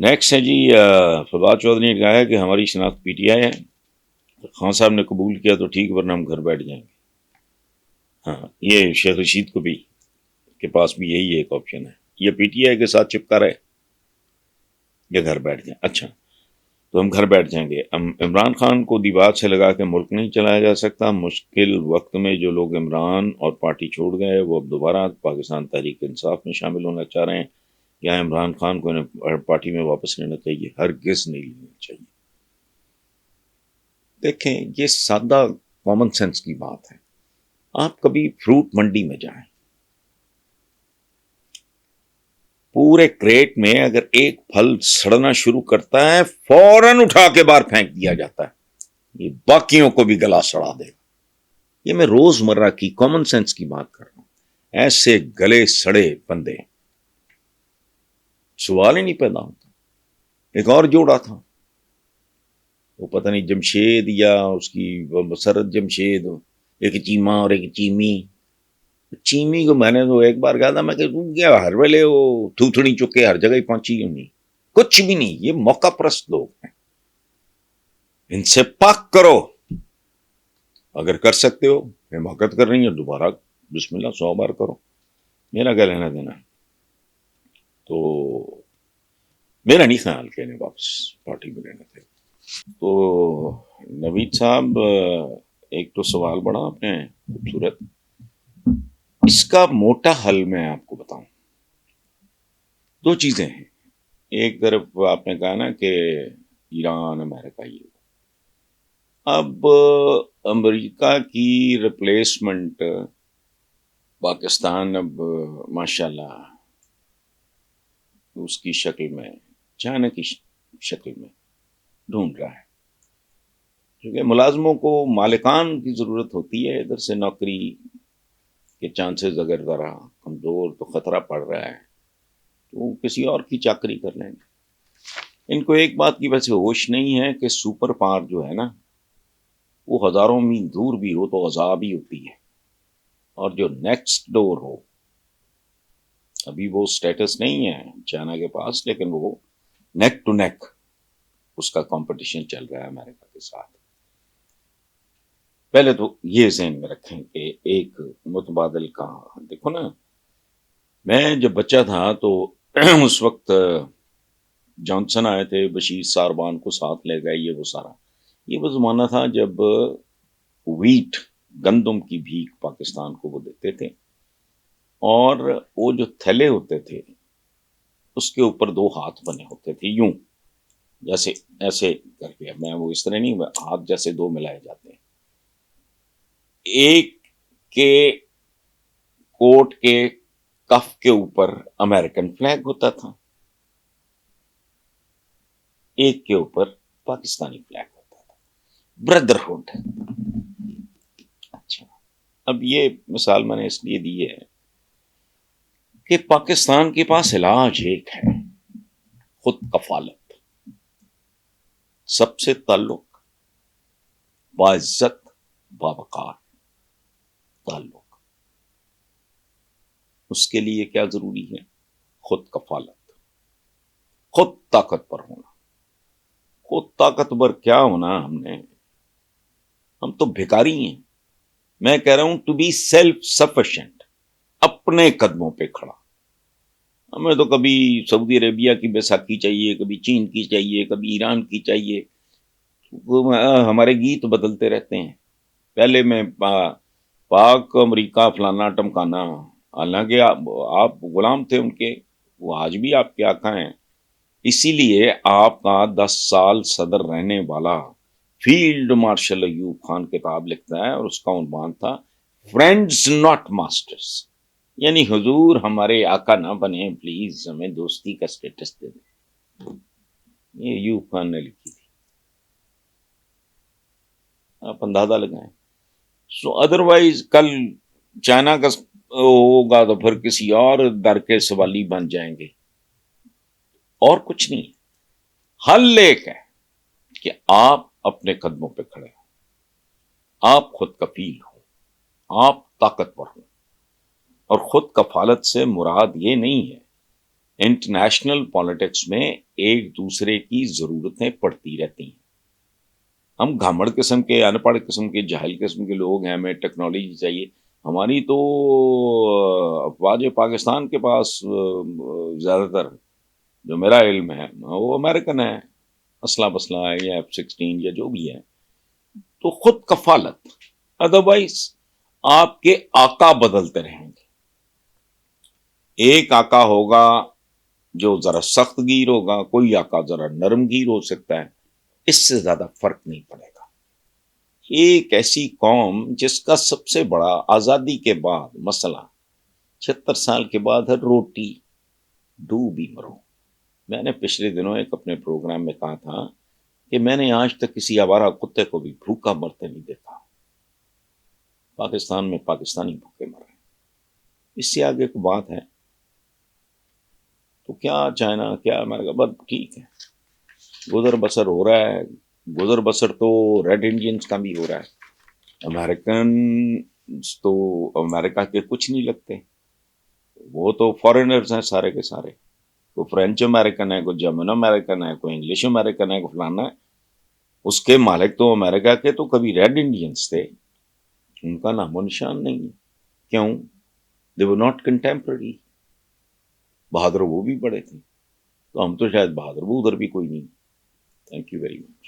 Next ہے جی فواد چودھری نے کہا ہے کہ ہماری شناخت پی ٹی آئی ہے. خان صاحب نے قبول کیا تو ٹھیک، ورنہ ہم گھر بیٹھ جائیں گے. ہاں، یہ شیخ رشید کو بھی کے پاس بھی یہی ایک آپشن ہے، یہ پی ٹی آئی کے ساتھ چپکا رہے یا گھر بیٹھ جائیں. اچھا، تو ہم گھر بیٹھ جائیں گے. عمران خان کو دیوار سے لگا کے ملک نہیں چلایا جا سکتا. مشکل وقت میں جو لوگ عمران اور پارٹی چھوڑ گئے وہ اب دوبارہ پاکستان تحریک انصاف میں شامل ہونا چاہ رہے ہیں. یا عمران خان کو انہیں پارٹی میں واپس لینا چاہیے؟ ہرگز نہیں لینا چاہیے. دیکھیں، یہ سادہ کامن سینس کی بات ہے. آپ کبھی فروٹ منڈی میں جائیں، پورے کریٹ میں اگر ایک پھل سڑنا شروع کرتا ہے فوراً اٹھا کے باہر پھینک دیا جاتا ہے، یہ باقیوں کو بھی گلا سڑا دے گا. یہ میں روز مرہ کی کامن سینس کی بات کر رہا ہوں. ایسے گلے سڑے بندے، سوال ہی نہیں پیدا ہوتا. ایک اور جوڑا تھا، وہ پتہ نہیں جمشید یا اس کی مسرت جمشید، ایک چیما اور ایک چیمی. چیمی کو میں نے تو ایک بار کہا تھا، میں کہ تم کیا ہر ویلے وہ تھوتھڑی چکے ہر جگہ پہنچی ہوں. نہیں، کچھ بھی نہیں. یہ موقع پرست لوگ ہیں، ان سے پاک کرو. اگر کر سکتے ہو، حماقت کر رہی ہیں، دوبارہ بسم اللہ 100 بار کرو. میرا کیا لینا دینا. تو میرا نہیں خیال کہ انہیں واپس پارٹی میں لینا تھے. تو نوید صاحب، ایک تو سوال بڑا آپ نے خوبصورت، اس کا موٹا حل میں آپ کو بتاؤں. دو چیزیں ہیں. ایک طرف آپ نے کہا نا کہ ایران امریکہ، یہ اب امریکہ کی ریپلیسمنٹ پاکستان اب ماشاءاللہ اس کی شکل میں، چائنا کی شکل میں ڈھونڈ رہا ہے. کیونکہ ملازموں کو مالکان کی ضرورت ہوتی ہے. ادھر سے نوکری کے چانسز اگر ذرا کمزور تو خطرہ پڑ رہا ہے، تو وہ کسی اور کی چاکری کر لیں گے. ان کو ایک بات کی وجہ سے ہوش نہیں ہے کہ سپر پاور جو ہے نا، وہ ہزاروں میل دور بھی ہو تو عذاب ہی ہوتی ہے. اور جو نیکسٹ ڈور ہو، ابھی وہ سٹیٹس نہیں ہے چائنا کے پاس، لیکن وہ نیک ٹو نیک اس کا کمپٹیشن چل رہا ہے امریکہ کے ساتھ. پہلے تو یہ ذہن میں رکھیں کہ ایک متبادل کا، دیکھو نا، میں جب بچہ تھا تو اس وقت جانسن آئے تھے، بشیر ساربان کو ساتھ لے گئے. یہ وہ سارا، یہ وہ زمانہ تھا جب ویٹ، گندم کی بھیک پاکستان کو وہ دیتے تھے، اور وہ جو تھیلے ہوتے تھے اس کے اوپر 2 ہاتھ بنے ہوتے تھے، یوں جیسے ایسے کر کے. میں وہ اس طرح نہیں، ہاتھ جیسے 2 ملائے جاتے ہیں. ایک کے کوٹ کے کف کے اوپر امریکن فلیگ ہوتا تھا، ایک کے اوپر پاکستانی فلیگ ہوتا تھا. بردرہڈ. اچھا، اب یہ مثال میں نے اس لیے دی ہے کہ پاکستان کے پاس علاج ایک ہے، خود کفالت. سب سے تعلق، باعزت، باوقار تعلق. اس کے لیے کیا ضروری ہے؟ خود کفالت، خود طاقتور ہونا. خود طاقتور کیا ہونا؟ ہم تو بھکاری ہیں. میں کہہ رہا ہوں ٹو بی سیلف سفیشینٹ، اپنے قدموں پہ کھڑا. ہمیں تو کبھی سعودی عربیہ کی بیساکھی چاہیے، کبھی چین کی چاہیے، کبھی ایران کی چاہیے. ہمارے گیت بدلتے رہتے ہیں. پہلے میں پاک امریکہ فلانا ٹمکانا، حالانکہ آپ غلام تھے ان کے، وہ آج بھی آپ کے آقا ہیں. اسی لیے آپ کا 10 سال صدر رہنے والا فیلڈ مارشل ایوب خان کتاب لکھتا ہے، اور اس کا عنوان تھا فرینڈز ناٹ ماسٹرز. یعنی حضور ہمارے آقا نہ بنے، پلیز ہمیں دوستی کا سٹیٹس دے دیں. یہ ایوب خان نے لکھی تھی، آپ اندازہ لگائیں. سو ادروائز کل چائنا کا ہوگا تو پھر کسی اور در کے سوالی بن جائیں گے، اور کچھ نہیں. حل ایک ہے کہ آپ اپنے قدموں پہ کھڑے ہوں، آپ خود کفیل ہوں، آپ طاقتور ہوں. اور خود کفالت سے مراد یہ نہیں ہے انٹرنیشنل پالیٹکس میں ایک دوسرے کی ضرورتیں پڑتی رہتی ہیں. ہم گھامڑ قسم کے، ان پڑھ قسم کے، جاہل قسم کے لوگ ہیں، ہمیں ٹیکنالوجی چاہیے. ہماری تو افواج پاکستان کے پاس زیادہ تر جو میرا علم ہے وہ امریکن ہے، اسلحہ بسلح ہے یا F-16 یا جو بھی ہے. تو خود کفالت، ادروائز آپ کے آقا بدلتے رہیں گے. ایک آقا ہوگا جو ذرا سخت گیر ہوگا، کوئی آقا ذرا نرم گیر ہو سکتا ہے، اس سے زیادہ فرق نہیں پڑے گا. ایک ایسی قوم جس کا سب سے بڑا آزادی کے بعد مسئلہ 76 سال کے بعد ہے روٹی، ڈوبی مرو. میں نے پچھلے دنوں ایک اپنے پروگرام میں کہا تھا کہ میں نے آج تک کسی آوارہ کتے کو بھی بھوکا مرتے نہیں دیکھا. پاکستان میں پاکستانی بھوکے مر رہے ہیں. اس سے آگے کوئی بات ہے تو کیا چائنا، کیا امریکہ، بس ٹھیک ہے، گزر بسر ہو رہا ہے. گزر بسر تو ریڈ انڈینز کا بھی ہو رہا ہے. امریکن تو امریکہ کے کچھ نہیں لگتے، وہ تو فارینرز ہیں سارے کے سارے. کوئی فرینچ امریکن ہے، کوئی جرمن امریکن ہے، کوئی انگلش امریکن ہے، کوئی فلانا ہے. اس کے مالک تو امریکہ کے تو کبھی ریڈ انڈینز تھے، ان کا نام و نشان نہیں ہے. کیوں؟ دے ور ناٹ کنٹمپرری. بہادر وہ بھی بڑے تھے، تو ہم تو شاید بہادر وہ ادھر بھی کوئی نہیں. Thank you very much.